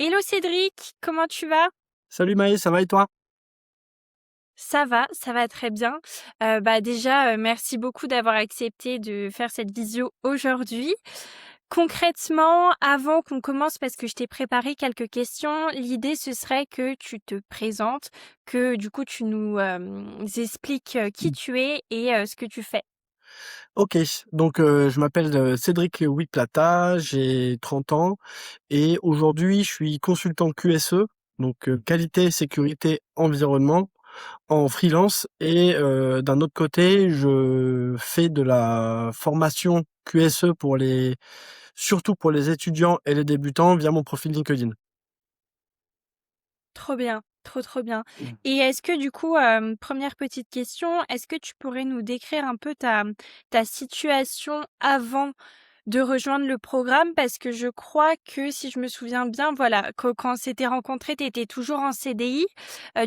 Hello Cédric, comment tu vas? Salut Maë, ça va et toi? Ça va très bien. Déjà, merci beaucoup d'avoir accepté de faire cette visio aujourd'hui. Concrètement, avant qu'on commence, parce que je t'ai préparé quelques questions, l'idée ce serait que tu te présentes, que du coup tu nous expliques qui tu es et ce que tu fais. Ok, donc je m'appelle Cédric Huiplata, j'ai 30 ans et aujourd'hui je suis consultant QSE, donc qualité, sécurité, environnement en freelance et d'un autre côté je fais de la formation QSE surtout pour les étudiants et les débutants via mon profil LinkedIn. Trop bien, trop bien. Mm. Et est-ce que du coup, première petite question, est-ce que tu pourrais nous décrire un peu ta situation avant de rejoindre le programme? Parce que je crois que si je me souviens bien, voilà, quand on s'était rencontrés, tu étais toujours en CDI.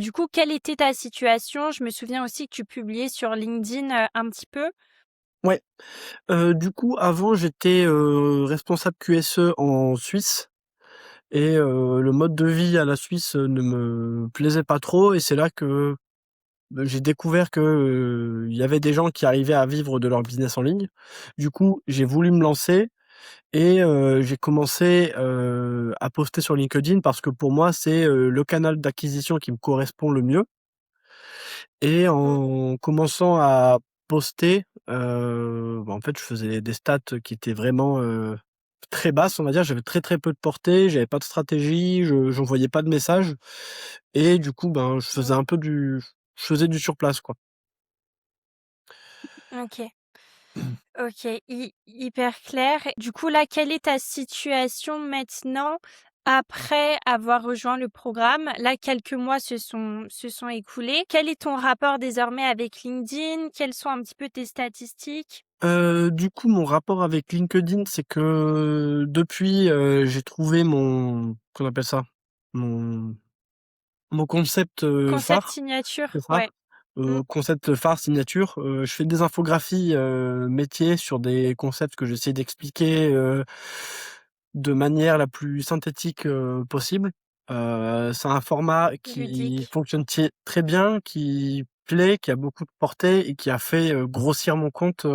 Du coup, quelle était ta situation? Je me souviens aussi que tu publiais sur LinkedIn un petit peu. Ouais, du coup avant j'étais responsable QSE en Suisse. Et le mode de vie à la Suisse ne me plaisait pas trop et c'est là que j'ai découvert que il y avait des gens qui arrivaient à vivre de leur business en ligne. Du coup, j'ai voulu me lancer et j'ai commencé à poster sur LinkedIn parce que pour moi, c'est le canal d'acquisition qui me correspond le mieux. Et Mm. en commençant à poster, en fait, je faisais des stats qui étaient vraiment très basses, on va dire. J'avais très très peu de portée, j'avais pas de stratégie, j'envoyais pas de messages et du coup, Mm. je faisais du surplace, quoi. Ok. Ok, hyper clair. Du coup, là, quelle est ta situation maintenant après avoir rejoint le programme? Là, quelques mois se sont écoulés. Quel est ton rapport désormais avec LinkedIn? Quelles sont un petit peu tes statistiques? Du coup, mon rapport avec LinkedIn, c'est que depuis, j'ai trouvé qu'on appelle ça? Mon mon concept, Concept phare, c'est signature, ça. ouais. Mm. Concept phare, signature. Je fais des infographies métiers sur des concepts que j'essaie d'expliquer de manière la plus synthétique possible. C'est un format qui Ludique. fonctionne très bien, qui plaît, qui a beaucoup de portée et qui a fait grossir mon compte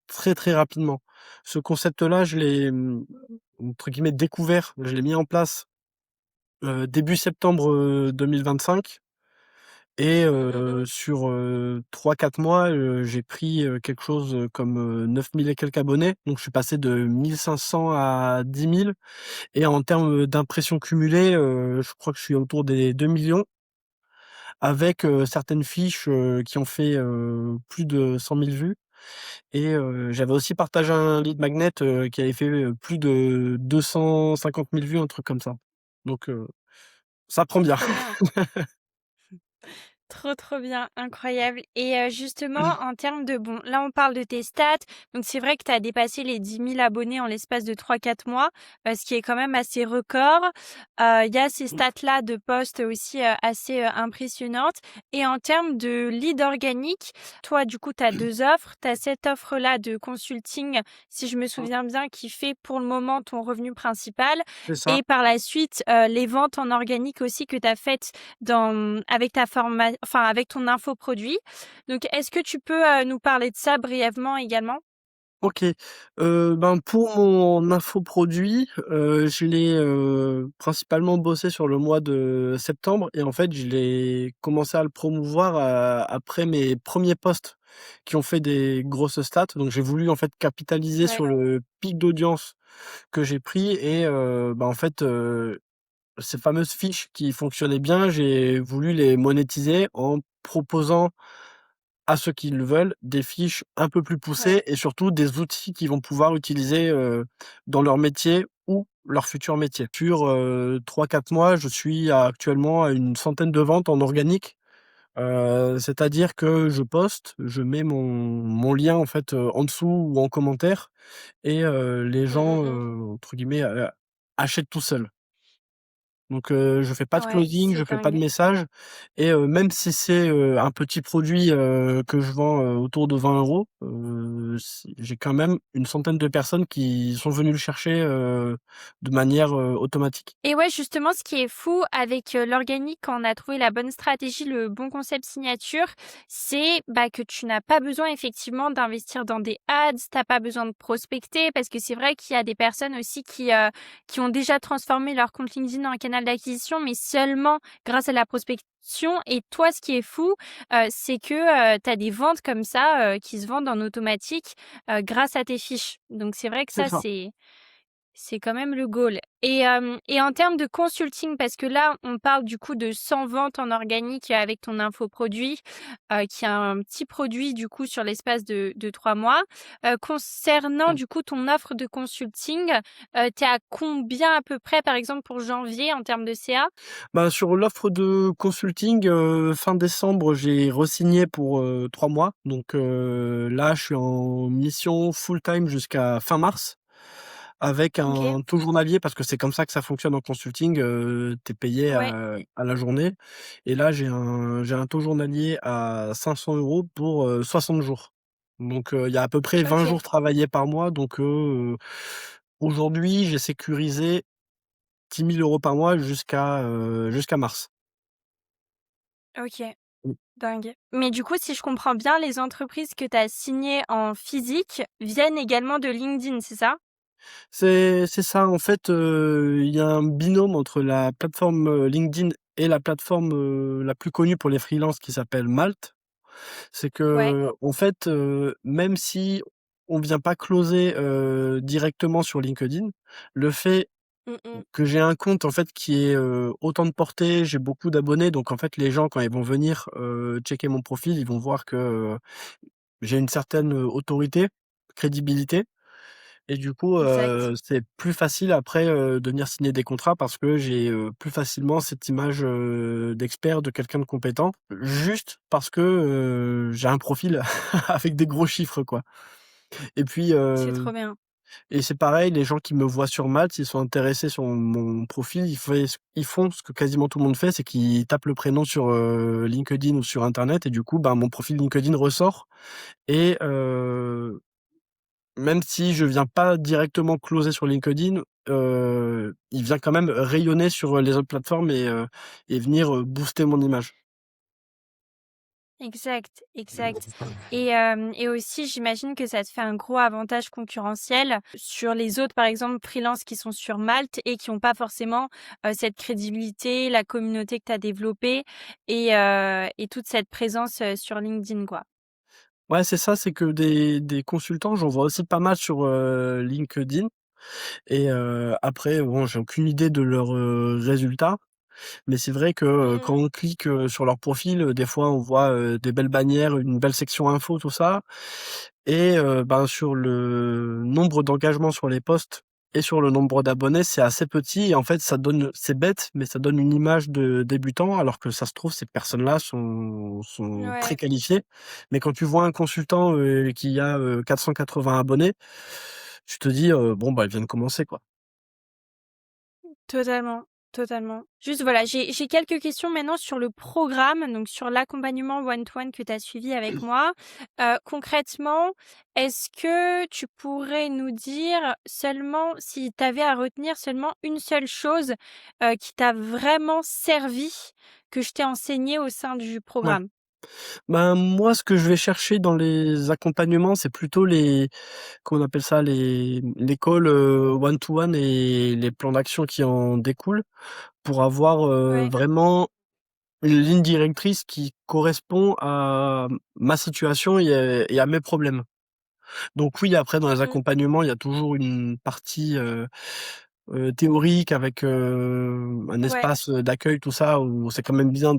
très très rapidement. Ce concept-là, je l'ai entre guillemets découvert, je l'ai mis en place début septembre 2025. Et Mhm. sur 3-4 mois, j'ai pris quelque chose comme 9 000 et quelques abonnés. Donc je suis passé de 1 500 à 10 000. Et en termes d'impressions cumulées, je crois que je suis autour des 2 millions, avec certaines fiches qui ont fait plus de 100 000 vues. Et j'avais aussi partagé un lead magnet qui avait fait plus de 250 000 vues, un truc comme ça. Donc ça prend bien. Trop bien. Trop bien, incroyable. Et justement, en termes de, bon, là on parle de tes stats, donc c'est vrai que tu as dépassé les 10 000 abonnés en l'espace de 3 4 mois, ce qui est quand même assez record. Il y a ces stats-là de posts aussi assez impressionnantes. Et en termes de lead organique, toi du coup tu as deux offres. Tu as cette offre-là de consulting, si je me souviens bien, qui fait pour le moment ton revenu principal. C'est ça. Et par la suite, les ventes en organique aussi que tu as faites avec enfin, avec ton infoproduit. Donc, est-ce que tu peux nous parler de ça brièvement également? OK. Pour mon infoproduit, je l'ai, principalement bossé sur le mois de septembre et en fait, je l'ai commencé à le promouvoir, après mes premiers posts qui ont fait des grosses stats. Donc j'ai voulu, en fait, capitaliser Ouais. sur le pic d'audience que j'ai pris et en fait, ces fameuses fiches qui fonctionnaient bien, j'ai voulu les monétiser en proposant à ceux qui le veulent, des fiches un peu plus Ouais. poussées et surtout des outils qu'ils vont pouvoir utiliser, dans leur métier ou leur futur métier. Sur, 3-4 mois, je suis actuellement à une centaine de ventes en organique, c'est-à-dire que je poste, je mets mon lien en fait, en dessous ou en commentaire et les Mmh, gens, mmh, mmh. entre guillemets, «achètent tout seuls». Donc je fais pas de Ouais, closing, c'est je fais pas de dingue. message et même si c'est, un petit produit, que je vends, autour de 20 €, j'ai quand même une centaine de personnes qui sont venues le chercher, de manière, automatique. Et ouais, justement, ce qui est fou avec, l'organique, quand on a trouvé la bonne stratégie, le bon concept signature, c'est, bah, que tu n'as pas besoin effectivement d'investir dans des ads, tu pas besoin de prospecter parce que c'est vrai qu'il y a des personnes aussi qui ont déjà transformé leur compte LinkedIn en canal d'acquisition, mais seulement grâce à la prospection. Et toi, ce qui est fou, c'est que, tu as des ventes comme ça, qui se vendent en automatique, grâce à tes fiches. Donc c'est vrai que C'est ça, ça. c'est quand même le goal. Et en termes de consulting, parce que là, on parle du coup de 100 ventes en organique avec ton infoproduit, qui est un petit produit du coup sur l'espace de 3 mois. Concernant du coup ton offre de consulting, tu à combien à peu près, par exemple pour janvier en termes de CA? Bah, sur l'offre de consulting, fin décembre, j'ai re-signé pour, 3 mois. Donc là, je suis en mission full-time jusqu'à fin mars avec OK, un taux journalier parce que c'est comme ça que ça fonctionne en consulting, tu es payé ouais, à la journée et là, j'ai un taux journalier à 500 € pour, 60 jours. Donc il y a à peu près 20 OK, jours travaillés par mois donc aujourd'hui, j'ai sécurisé 10 000 € par mois jusqu'à mars. OK. Mmh. Dingue. Mais du coup, si je comprends bien, les entreprises que tu as signées en physique viennent également de LinkedIn, c'est ça? C'est ça, en fait, il y a un binôme entre la plateforme, LinkedIn et la plateforme, la plus connue pour les freelances qui s'appelle Malt. C'est Ouais. que en fait, même si on vient pas closer, directement sur LinkedIn, le fait Mmh mh. que j'ai un compte en fait qui est, autant de portée, j'ai beaucoup d'abonnés, donc en fait les gens quand ils vont venir, checker mon profil, ils vont voir que, j'ai une certaine, autorité, crédibilité et du coup, Exact. c'est plus facile après, de venir signer des contrats parce que j'ai, plus facilement cette image, d'expert, de quelqu'un de compétent, juste parce que, j'ai un profil avec des gros chiffres, quoi. Et puis, C'est trop bien. et c'est pareil, les gens qui me voient sur Malte, s'ils sont intéressés sur mon profil, ils font ce que quasiment tout le monde fait, c'est qu'ils tapent le prénom sur, LinkedIn ou sur internet et du coup, ben, mon profil LinkedIn ressort et même si je viens pas directement closer sur LinkedIn, il vient quand même rayonner sur, les autres plateformes et venir, booster mon image. Exact, exact. Et aussi, j'imagine que ça te fait un gros avantage concurrentiel sur les autres, par exemple, freelances qui sont sur Malte et qui ont pas forcément, cette crédibilité, la communauté que tu as développée et toute cette présence, sur LinkedIn, quoi. Ouais, c'est ça, c'est que des consultants, j'en vois aussi pas mal sur, LinkedIn et après bon, j'ai aucune idée de leurs, résultats. Mais c'est vrai que, Mmh quand mh. on clique, sur leur profil, des fois on voit, des belles bannières, une belle section info, tout ça et ben, sur le nombre d'engagements sur les posts et sur le nombre d'abonnés, c'est assez petit et en fait ça donne c'est bête, mais ça donne une image de débutant alors que ça se trouve ces personnes-là sont très Ouais, qualifiées. Mais quand tu vois un consultant, qui a, 480 abonnés, tu te dis, «Bon, bah, il vient de commencer, quoi». totalement, totalement. Juste voilà, j'ai quelques questions maintenant sur le programme, donc sur l'accompagnement one to one que tu as suivi avec moi. Concrètement, est-ce que tu pourrais nous dire seulement si tu avais à retenir seulement une seule chose, qui t'a vraiment servi, que je t'ai enseigné au sein du Ouais. programme? Ben, moi, ce que je vais chercher dans les accompagnements, c'est plutôt les qu'on appelle ça? Les calls, one to one et les plans d'action qui en découlent pour avoir, Ouais. vraiment une ligne directrice qui correspond à ma situation et à mes problèmes. Donc oui, après dans les Mmh. accompagnements, il y a toujours une partie, théorique avec, un Ouais. espace, d'accueil, tout ça, où c'est quand même bien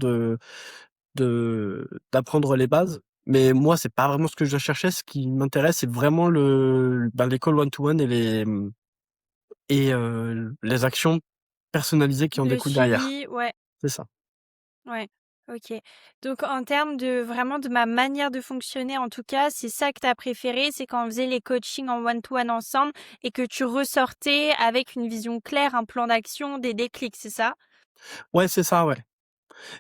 d'apprendre les bases. Mais moi, c'est pas vraiment ce que je cherchais. Ce qui m'intéresse, c'est vraiment les calls one to one et les actions personnalisées qui en Le découlent derrière. suivi, ouais. C'est ça. Ouais, OK. Donc en termes de vraiment de ma manière de fonctionner, en tout cas, c'est ça que tu as préféré, c'est quand on faisait les coachings en one to one ensemble et que tu ressortais avec une vision claire, un plan d'action, des déclics, c'est ça? Ouais, c'est ça, ouais.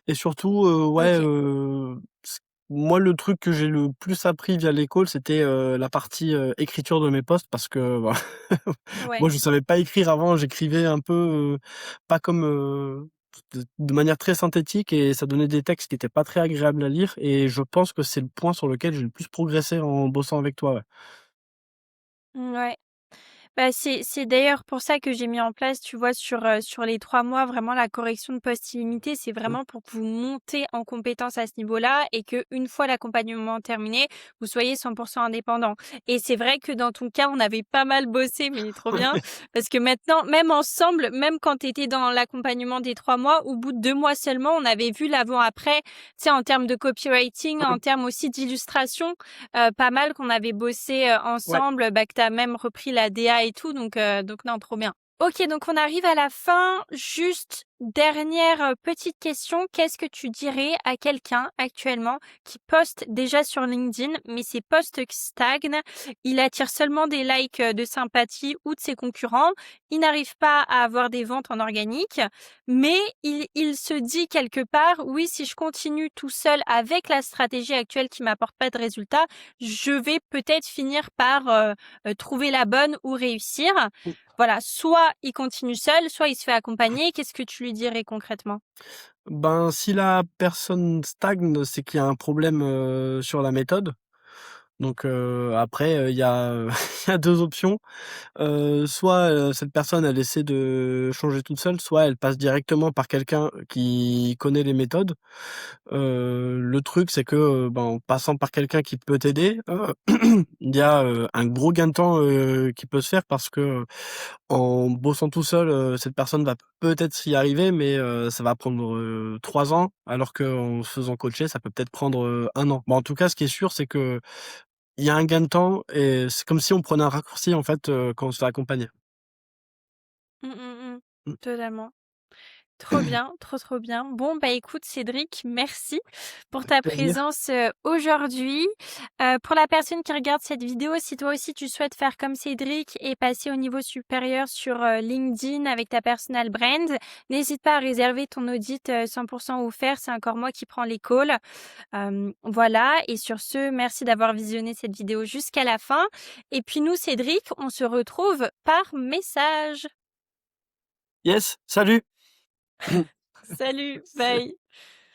Et surtout, ouais, OK. c moi, le truc que j'ai le plus appris via l'école, c'était, la partie, écriture de mes posts parce que, bah, Ouais. moi, je savais pas écrire avant. J'écrivais un peu, pas comme, de manière très synthétique et ça donnait des textes qui étaient pas très agréables à lire et je pense que c'est le point sur lequel j'ai le plus progressé en bossant avec toi, ouais. Ouais. Bah, c'est d'ailleurs pour ça que j'ai mis en place, tu vois, sur les 3 mois, vraiment la correction de poste illimité. C'est Mmh. vraiment pour que vous montez en compétence à ce niveau-là et que une fois l'accompagnement terminé, vous soyez 100 indépendant. Et c'est vrai que dans ton cas, on avait pas mal bossé, mais trop bien, Ouais. parce que maintenant, même ensemble, même quand tu étais dans l'accompagnement des 3 mois, au bout de 2 mois seulement, on avait vu l'avant-après, tu sais, en termes de copywriting, Mmh. en termes aussi d'illustration, pas mal qu'on avait bossé, Ouais. ensemble, bah, que tu as même repris la DA et tout donc non, trop bien. OK, donc on arrive à la fin. Juste dernière, petite question. Qu'est-ce que tu dirais à quelqu'un actuellement qui poste déjà sur LinkedIn, mais ses posts stagnent? Il attire seulement des likes, de sympathie ou de ses concurrents. Il n'arrive pas à avoir des ventes en organique, mais il se dit quelque part: «Oui, si je continue tout seul avec la stratégie actuelle qui m'apporte pas de résultats, je vais peut-être finir par, trouver la bonne ou réussir». Voilà, soit il continue seul, soit il se fait accompagner. Qu'est-ce que tu lui dirais concrètement? Ben, si la personne stagne, c'est qu'il y a un problème, sur la méthode. Donc, après, il y a, il y a 2 options. Soit, cette personne, elle essaie de changer toute seule, soit elle passe directement par quelqu'un qui connaît les méthodes. Le truc, c'est que, ben, en passant par quelqu'un qui peut t'aider, il y a, un gros gain de temps, qui peut se faire parce que, en bossant tout seul, cette personne va peut-être y arriver, mais, ça va prendre, 3 ans, alors qu'en se faisant coacher, ça peut peut-être prendre, 1 an. Bon, en tout cas, ce qui est sûr, c'est qu'il y a un gain de temps et c'est comme si on prenait un raccourci, en fait, quand on se fait accompagner. Mmh, mmh mh. Mmh. Totalement. Trop bien, trop, trop bien. Bon, bah, écoute Cédric, merci pour ta Plaisir. présence, aujourd'hui. Pour la personne qui regarde cette vidéo, si toi aussi tu souhaites faire comme Cédric et passer au niveau supérieur sur, LinkedIn avec ta personal brand, n'hésite pas à réserver ton audit, 100 offert. C'est encore moi qui prends les calls. Voilà et sur ce, merci d'avoir visionné cette vidéo jusqu'à la fin et puis nous Cédric, on se retrouve par message. Yes, salut! Salut, bye.